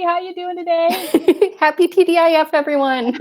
How you doing today? Happy TDIF, everyone.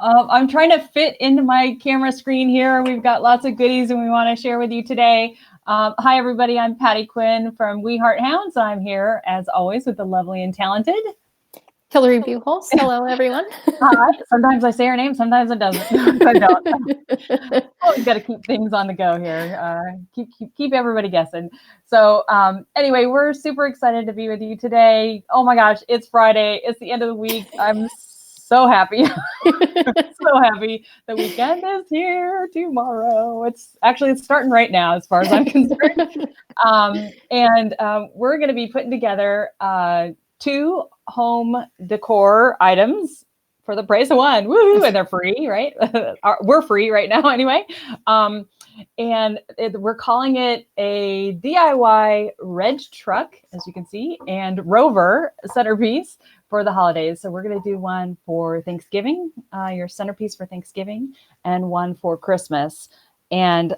I'm trying to fit into my camera screen here. We've got lots of goodies and we want to share with you today. Hi, everybody. I'm Patty Quinn from We Heart Hounds. I'm here, as always, with the lovely and talented Hillary Buchholz. Hello, everyone. Hi. Sometimes I say her name, sometimes it doesn't. I don't. Always got to keep things on the go here. Keep everybody guessing. So anyway, we're super excited to be with you today. Oh my gosh, it's Friday. It's the end of the week. I'm so happy. So happy. The weekend is here tomorrow. It's starting right now, as far as I'm concerned. We're going to be putting together 2 home decor items for the price of one. Woo! And they're free, right? We're free right now anyway. We're calling it a DIY Red Truck, as you can see, and Rover centerpiece for the holidays. So we're going to do one for Thanksgiving, your centerpiece for Thanksgiving, and one for Christmas. And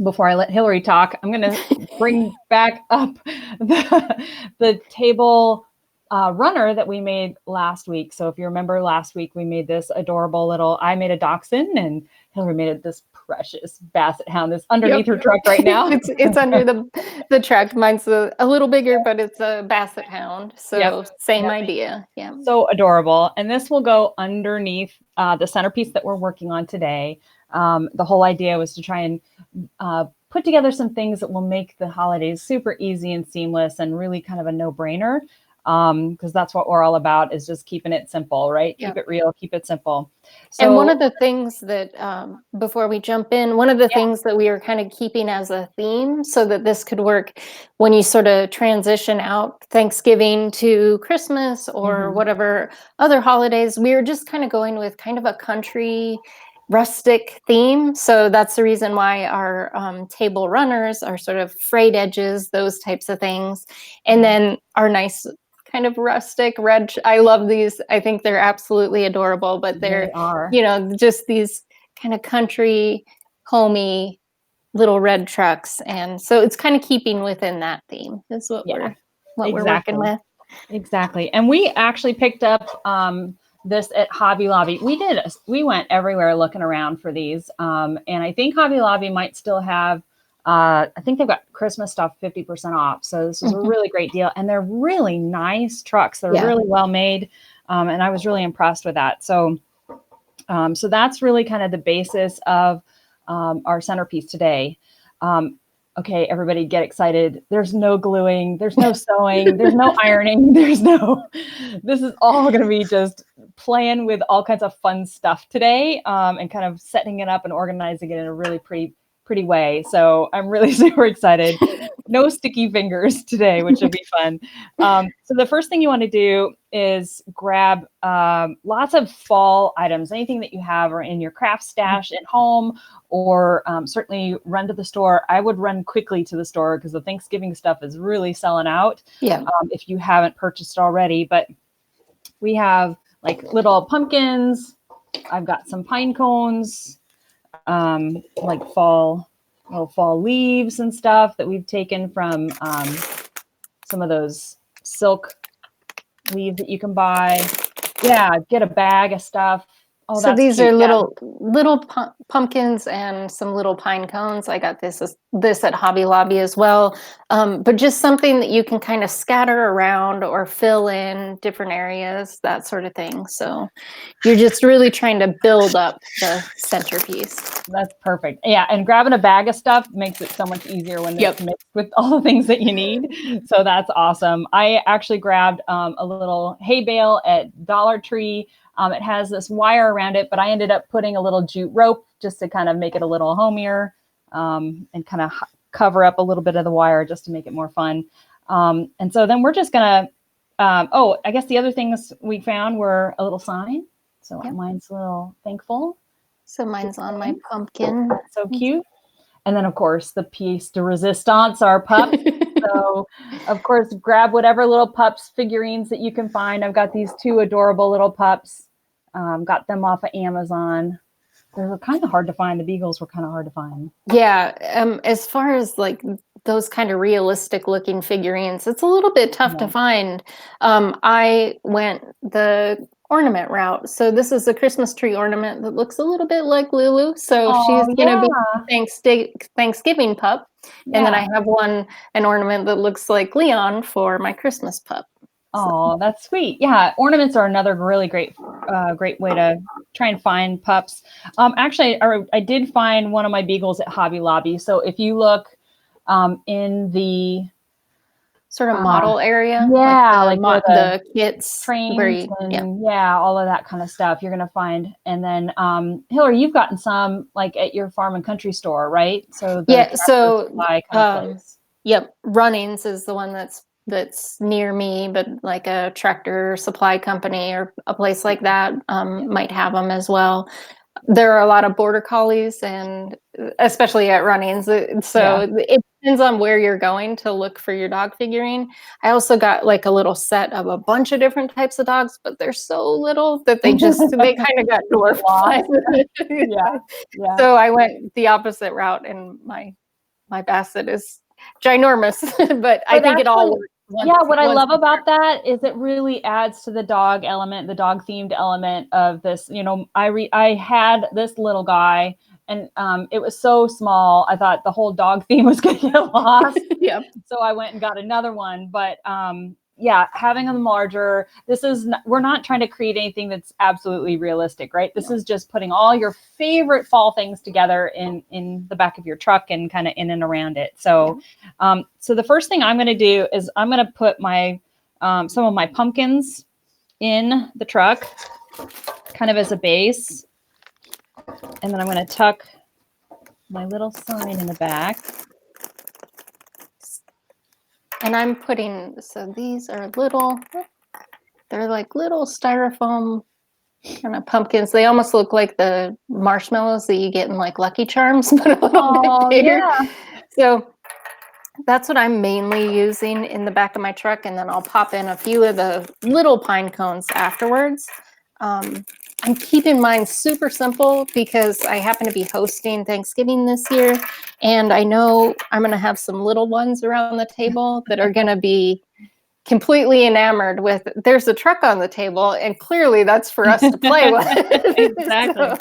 before I let Hillary talk, I'm going to bring back up the table runner that we made last week. So if you remember last week, we made this adorable little, I made a dachshund and Hillary made this precious basset hound that's underneath her truck right now. It's under the truck. Mine's a little bigger, but it's a basset hound. So same idea. Yeah. So adorable. And this will go underneath the centerpiece that we're working on today. The whole idea was to try and put together some things that will make the holidays super easy and seamless and really kind of a no-brainer. Because that's what we're all about, is just keeping it simple, right? Keep it real, keep it simple. So, and one of the things that, before we jump in, one of the things that we are kind of keeping as a theme so that this could work when you sort of transition out Thanksgiving to Christmas or whatever other holidays, we were just kind of going with kind of a country rustic theme. So that's the reason why our table runners are sort of frayed edges, those types of things. And then our nice kind of rustic red. I love these. I think they're absolutely adorable, but they're, just these kind of country, homey little red trucks. And so it's kind of keeping within that theme is what we're working with. Exactly. And we actually picked up this at Hobby Lobby. We went everywhere looking around for these. And I think Hobby Lobby might still have, I think they've got Christmas stuff 50% off. So this is a really great deal. And they're really nice trucks. They're really well made. And I was really impressed with that. So that's really kind of the basis of our centerpiece today. Okay, everybody get excited. There's no gluing, there's no sewing, there's no ironing, this is all going to be just playing with all kinds of fun stuff today, and kind of setting it up and organizing it in a really pretty way. So I'm really super excited. No sticky fingers today, which would be fun. So the first thing you want to do is grab lots of fall items, anything that you have or in your craft stash at home, or certainly run to the store. I would run quickly to the store because the Thanksgiving stuff is really selling out. If you haven't purchased already. But we have like little pumpkins. I've got some pine cones, like little fall leaves and stuff that we've taken from some of those silk leaves that you can buy. Get a bag of stuff. Oh, so these are little pumpkins and some little pine cones. I got this at Hobby Lobby as well. But just something that you can kind of scatter around or fill in different areas, that sort of thing. So you're just really trying to build up the centerpiece. That's perfect. Yeah, and grabbing a bag of stuff makes it so much easier when it's mixed with all the things that you need. So that's awesome. I actually grabbed a little hay bale at Dollar Tree. It has this wire around it, but I ended up putting a little jute rope just to kind of make it a little homier, and kind of cover up a little bit of the wire just to make it more fun. And so then we're just going to, I guess the other things we found were a little sign. So mine's a little thankful. So mine's on my pumpkin. So cute. And then, of course, the piece de resistance, our pup. So, of course, grab whatever little pups figurines that you can find. I've got these 2 adorable little pups. Got them off of Amazon. They were kind of hard to find. The beagles were kind of hard to find. Yeah. As far as like those kind of realistic looking figurines, it's a little bit tough to Yeah. find. I went the ornament route. So this is a Christmas tree ornament that looks a little bit like Lulu. So she's Oh, going to be yeah. Thanksgiving pup. And then Yeah. I have an ornament that looks like Leon for my Christmas pup. So, Oh, that's sweet. Yeah, ornaments are another really great way to try and find pups. Actually, I did find one of my beagles at Hobby Lobby. So if you look in the sort of model area, yeah, like where the the kits where trains yeah. and yeah, all of that kind of stuff you're gonna find. And then Hillary, you've gotten some like at your farm and country store, right? So the Yeah, tractor so supply kind of place. yep, Runnings is the one that's near me, but like a tractor supply company or a place like that might have them as well. There are a lot of border collies, and especially at Runnings, Yeah. so it depends on where you're going to look for your dog figurine. I also got like a little set of a bunch of different types of dogs, but they're so little that they kind of got dwarfed by Yeah. Yeah. so I went the opposite route, and my basset is ginormous, but I But think it all actually, works yeah, what I once love about that is it really adds to the dog element, the dog themed element of this. You know, I had this little guy, and it was so small. I thought the whole dog theme was going to get lost. yeah. So I went and got another one. But yeah, having them larger, we're not trying to create anything that's absolutely realistic, right? This is just putting all your favorite fall things together in the back of your truck and kind of in and around it. So, so the first thing I'm going to do is I'm going to put my some of my pumpkins in the truck, kind of as a base, and then I'm going to tuck my little sign in the back. And I'm putting, so these are they're like little styrofoam kind of pumpkins. They almost look like the marshmallows that you get in like Lucky Charms, but a little bit bigger. Yeah. So that's what I'm mainly using in the back of my truck. And then I'll pop in a few of the little pine cones afterwards. I'm keeping mine super simple because I happen to be hosting Thanksgiving this year. And I know I'm going to have some little ones around the table that are going to be completely enamored with, there's a truck on the table, and clearly that's for us to play with. Exactly.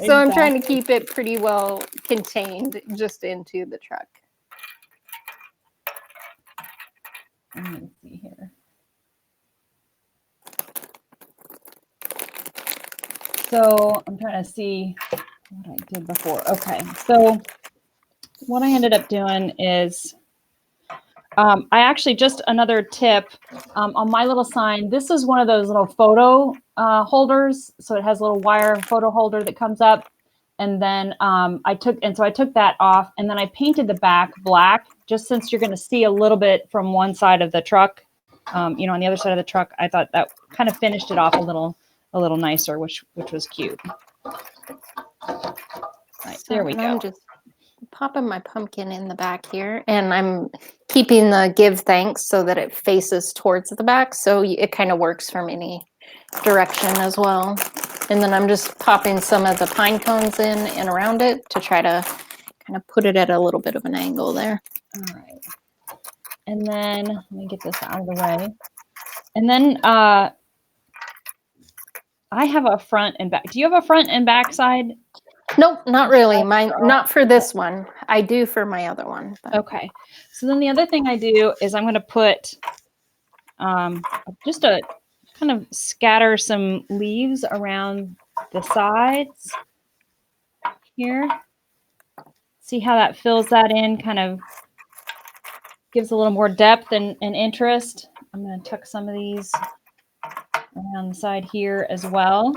So I'm trying to keep it pretty well contained just into the truck. Let me see here. So I'm trying to see what I did before. Okay, so what I ended up doing is I actually, just another tip on my little sign. This is one of those little photo holders. So it has a little wire photo holder that comes up. And then I took that off, and then I painted the back black, just since you're going to see a little bit from one side of the truck. You know, on the other side of the truck, I thought that kind of finished it off a little nicer, which was cute. All right, there we go. I'm just popping my pumpkin in the back here, and I'm keeping the give thanks so that it faces towards the back, so it kind of works from any direction as well. And then I'm just popping some of the pine cones in and around it to try to kind of put it at a little bit of an angle there. All right. And then let me get this out of the way. And then I have a front and back. Do you have a front and back side? Nope, not really. Mine, not for this one. I do for my other one. But. Okay. So then the other thing I do is I'm going to put just a kind of scatter some leaves around the sides here. See how that fills that in, kind of gives a little more depth and interest. I'm going to tuck some of these around the side here as well.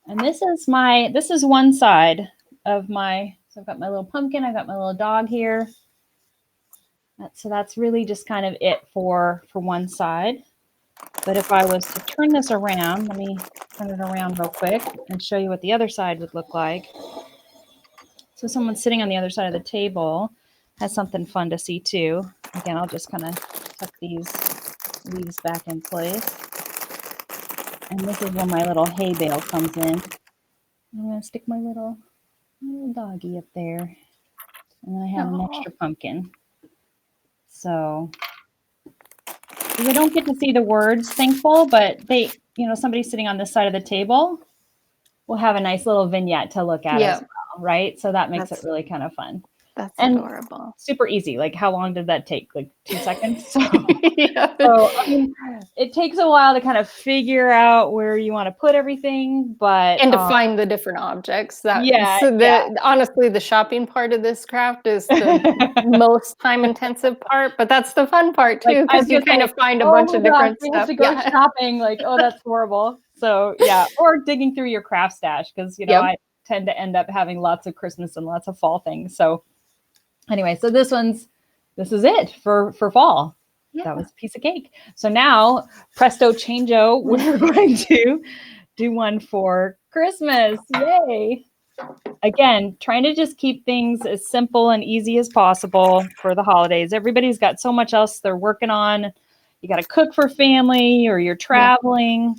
And this is one side of my, so I've got my little pumpkin, I've got my little dog here. So that's really just kind of it for one side. But if I was to turn this around, let me turn it around real quick and show you what the other side would look like. So someone sitting on the other side of the table has something fun to see too. Again, I'll just kind of tuck these leaves back in place. And this is where my little hay bale comes in. I'm going to stick my little doggy up there. And then I have an extra pumpkin. So we don't get to see the words thankful, but they, somebody sitting on this side of the table will have a nice little vignette to look at as well, right? So that makes it really kind of fun. That's and adorable. Super easy. Like, how long did that take? Like 2 seconds? So, Yeah. so I mean, it takes a while to kind of figure out where you want to put everything, but and to find the different objects. Honestly, the shopping part of this craft is the most time intensive part, but that's the fun part too, because you kind of find a bunch of different we stuff. have to go shopping. Like, oh, that's horrible. So yeah, or digging through your craft stash, because I tend to end up having lots of Christmas and lots of fall things. So anyway, so this is it for fall. Yeah. That was a piece of cake. So now, presto changeo, we're going to do one for Christmas. Yay. Again, trying to just keep things as simple and easy as possible for the holidays. Everybody's got so much else they're working on. You got to cook for family, or you're traveling,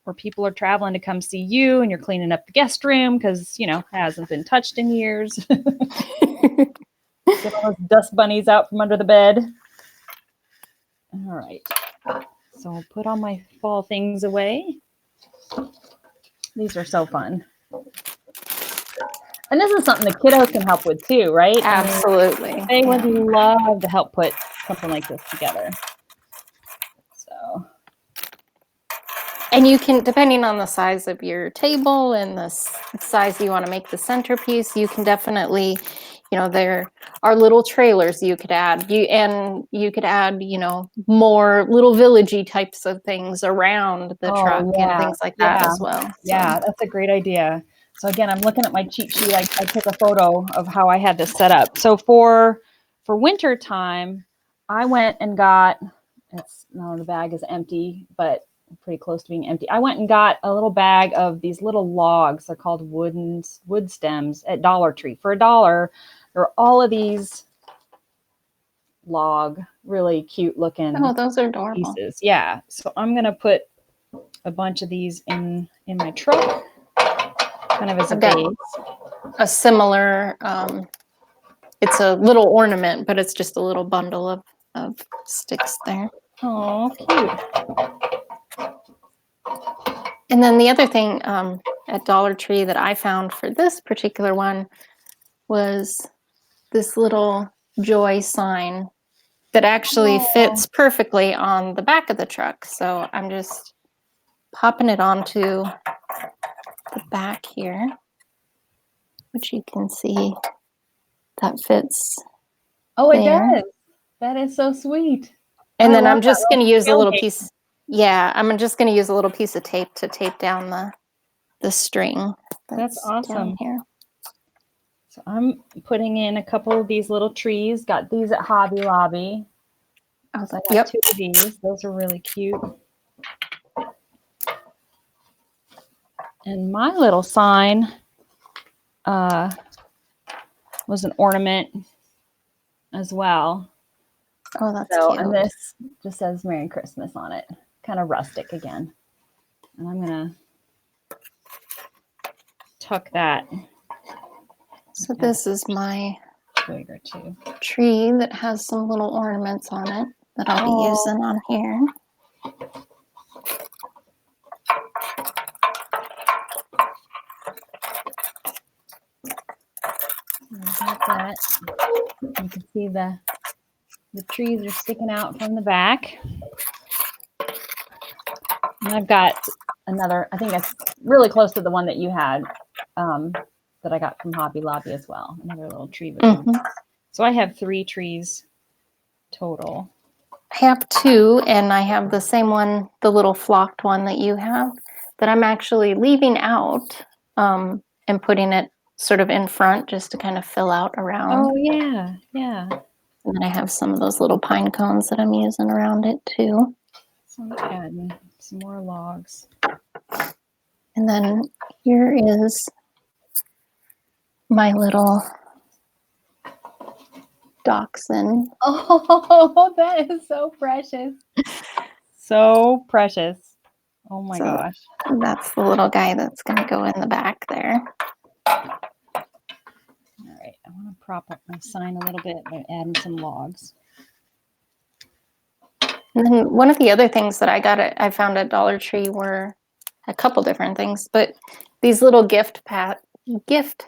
or people are traveling to come see you, and you're cleaning up the guest room because, it hasn't been touched in years. Get all those dust bunnies out from under the bed. All right. So I'll put all my fall things away. These are so fun. And this is something the kiddos can help with too, right? Absolutely. I mean, they would love to help put something like this together. So. And you can, depending on the size of your table and the size you want to make the centerpiece, you can definitely, there are little trailers you could add. You could add, more little villagey types of things around the truck and things like that as well. So. Yeah, that's a great idea. So again, I'm looking at my cheat sheet. I took a photo of how I had this set up. So for winter time, I went and got, the bag is empty, but pretty close to being empty. I went and got a little bag of these little logs. They're called wood stems at Dollar Tree. For $1, there are all of these log, really cute looking. Oh, those are adorable pieces. Yeah. So I'm gonna put a bunch of these in my truck, kind of as a base. A similar, it's a little ornament, but it's just a little bundle of sticks there. Oh, cute. And then the other thing at Dollar Tree that I found for this particular one was this little joy sign that actually fits perfectly on the back of the truck. So I'm just popping it onto the back here, which you can see that fits. Oh, it does. That is so sweet. And then I'm just going to use a little piece. Yeah, I'm just going to use a little piece of tape to tape down the string. That's awesome. Down here. So I'm putting in a couple of these little trees. Got these at Hobby Lobby. I got 2 of these. Those are really cute. And my little sign was an ornament as well. Oh, that's cute. And this just says Merry Christmas on it. Kind of rustic again. And I'm going to tuck that. So this is my bigger too. Tree that has some little ornaments on it that I'll be using on here. Got that. You can see the trees are sticking out from the back. And I've got another, I think that's really close to the one that you had, that I got from Hobby Lobby as well. Another little tree. So I have 3 trees total. I have 2, and I have the same one, the little flocked one that you have, that I'm actually leaving out and putting it sort of in front just to kind of fill out around. Oh, yeah, yeah. And then I have some of those little pine cones that I'm using around it too. So I'm adding some more logs. And then here is my little dachshund. Oh, that is so precious. So precious. Oh my gosh. That's the little guy that's going to go in the back there. All right. I want to prop up my sign a little bit by adding some logs. And then one of the other things that I found at Dollar Tree were a couple different things, but these little gift boxes. Cute.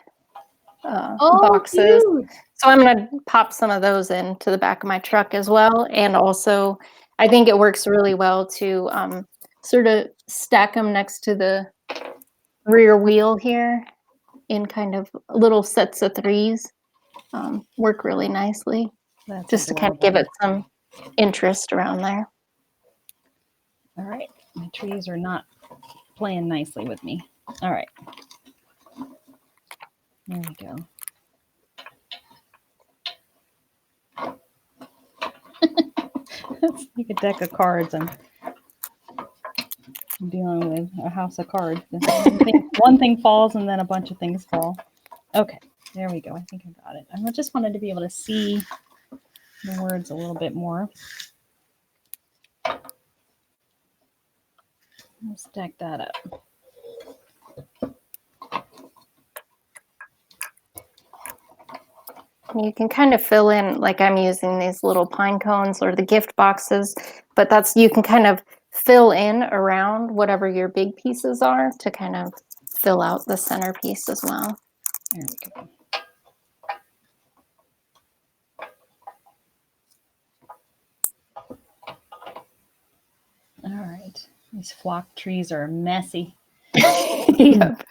So I'm going to pop some of those into the back of my truck as well. And also, I think it works really well to sort of stack them next to the rear wheel here in kind of little sets of threes. Work really nicely. That's just to kind of give adorable. it some interest around there. All right. My trees are not playing nicely with me. All right. There we go. It's like a deck of cards. I'm dealing with a house of cards. One thing falls and then a bunch of things fall. Okay, there we go. I think I got it. I just wanted to be able to see the words a little bit more. I'll stack that up. You can kind of fill in, like I'm using these little pine cones or the gift boxes, but you can kind of fill in around whatever your big pieces are to kind of fill out the centerpiece as well. There we go. All right. These flock trees are messy. Yep.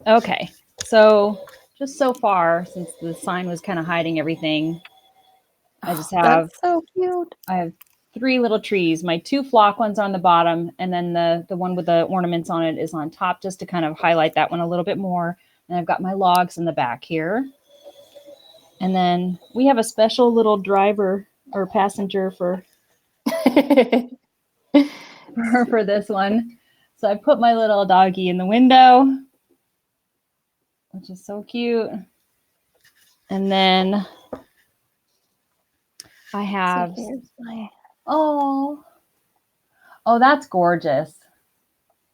Okay. So just so far, since the sign was kind of hiding everything, I just have That's so cute. I have 3 little trees. My 2 flock ones are on the bottom, and then the one with the ornaments on it is on top, just to kind of highlight that one a little bit more. And I've got my logs in the back here. And then we have a special little driver or passenger for for this one. So I put my little doggy in the window, which is so cute. And then I have, oh, that's gorgeous.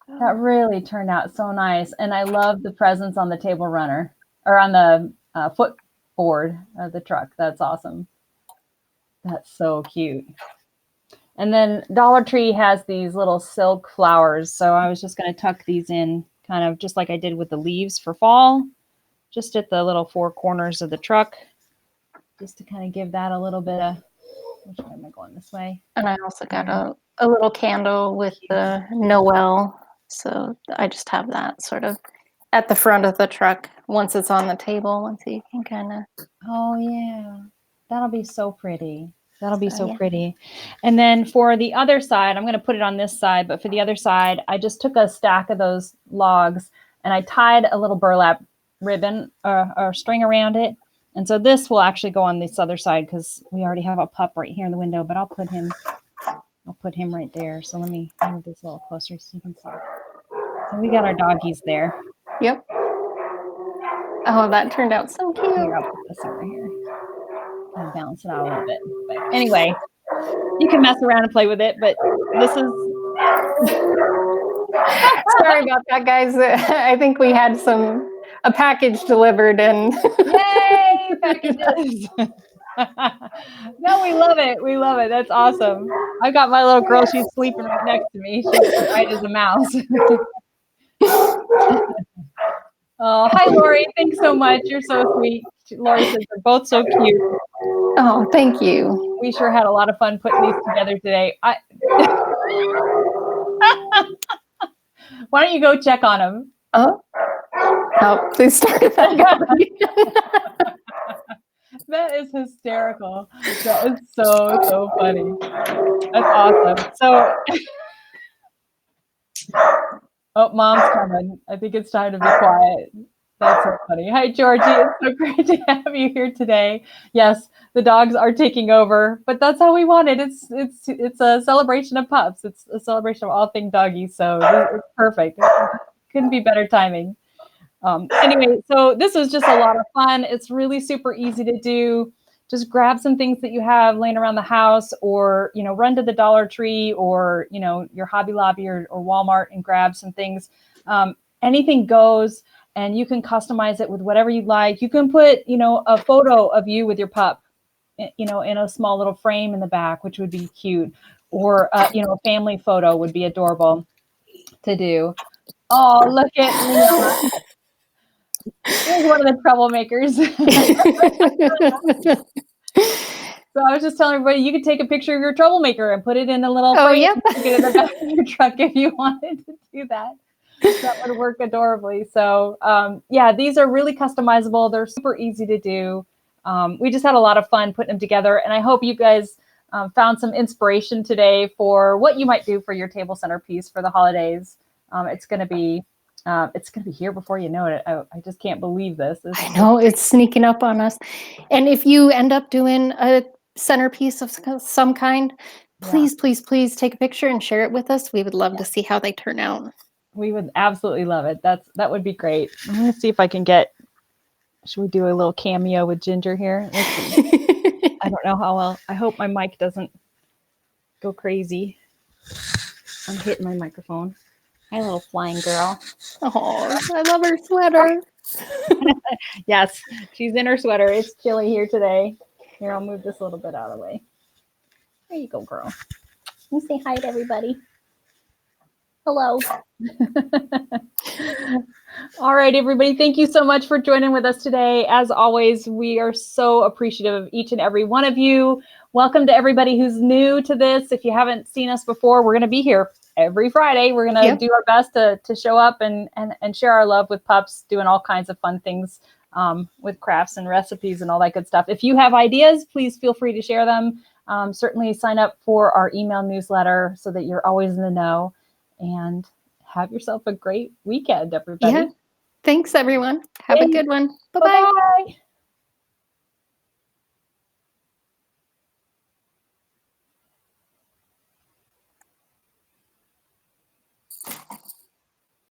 That really turned out so nice. And I love the presents on the table runner or on the footboard of the truck. That's awesome. That's so cute. And then Dollar Tree has these little silk flowers. So I was just going to tuck these in kind of just like I did with the leaves for fall, just at the little 4 corners of the truck, just to kind of give that a little bit of, which way am I going, this way? And I also got a little candle with the Noel. So I just have that sort of at the front of the truck once it's on the table. And so you can kind of. Oh, yeah. That'll be so pretty. That'll be so pretty. And then for the other side, I'm going to put it on this side, but for the other side, I just took a stack of those logs and I tied a little burlap ribbon or string around it. And so this will actually go on this other side because we already have a pup right here in the window, but I'll put him right there. So let me move this a little closer so you can see. So we got our doggies there. Yep. Oh, that turned out so cute. Here, I'll put this over here. I'll balance it out a little bit. But anyway, you can mess around and play with it, but this is... Sorry about that, guys. I think we had a package delivered and... Yay, packages! No, we love it. We love it. That's awesome. I've got my little girl. She's sleeping right next to me. She's white as a mouse. Oh, hi, Lori. Thanks so much. You're so sweet. Lori says they're both so cute. Oh, thank you. We sure had a lot of fun putting these together today. Why don't you go check on them? Oh, please start that. That is hysterical. That is so funny. That's awesome. So, oh, Mom's coming. I think it's time to be quiet. That's so funny. Hi, Georgie. It's so great to have you here today. Yes, the dogs are taking over, but that's how we want it. It's a celebration of pups. It's a celebration of all things doggies. So it's perfect. Couldn't be better timing. Anyway, so this was just a lot of fun. It's really super easy to do. Just grab some things that you have laying around the house, or run to the Dollar Tree or your Hobby Lobby or Walmart and grab some things. Anything goes. and you can customize it with whatever you'd like. You can put, a photo of you with your pup, in a small little frame in the back, which would be cute. Or, a family photo would be adorable to do. Oh, look at Leon. Here's one of the troublemakers. So I was just telling everybody, you could take a picture of your troublemaker and put it in a little frame yep. and stick it in the back of your truck if you wanted to do that. That would work adorably. So yeah, these are really customizable. They're super easy to do. We just had a lot of fun putting them together, and I hope you guys found some inspiration today for what you might do for your table centerpiece for the holidays. It's going to be here before you know it. I just can't believe this. I know, it's sneaking up on us. And if you end up doing a centerpiece of some kind, please, please, please take a picture and share it with us. We would love to see how they turn out. We would absolutely love it. That would be great. I'm going to see if I can should we do a little cameo with Ginger here? I don't know how well. I hope my mic doesn't go crazy. I'm hitting my microphone. Hi, little flying girl. Oh, I love her sweater. Yes, she's in her sweater. It's chilly here today. Here, I'll move this a little bit out of the way. There you go, girl. You say hi to everybody. Hello. All right, everybody. Thank you so much for joining with us today. As always, we are so appreciative of each and every one of you. Welcome to everybody who's new to this. If you haven't seen us before, we're going to be here every Friday. We're going to do our best to show up and share our love with pups, doing all kinds of fun things with crafts and recipes and all that good stuff. If you have ideas, please feel free to share them. Certainly sign up for our email newsletter so that you're always in the know. And have yourself a great weekend, everybody. Yeah. Thanks, everyone. Have a good one. Bye-bye. Bye-bye.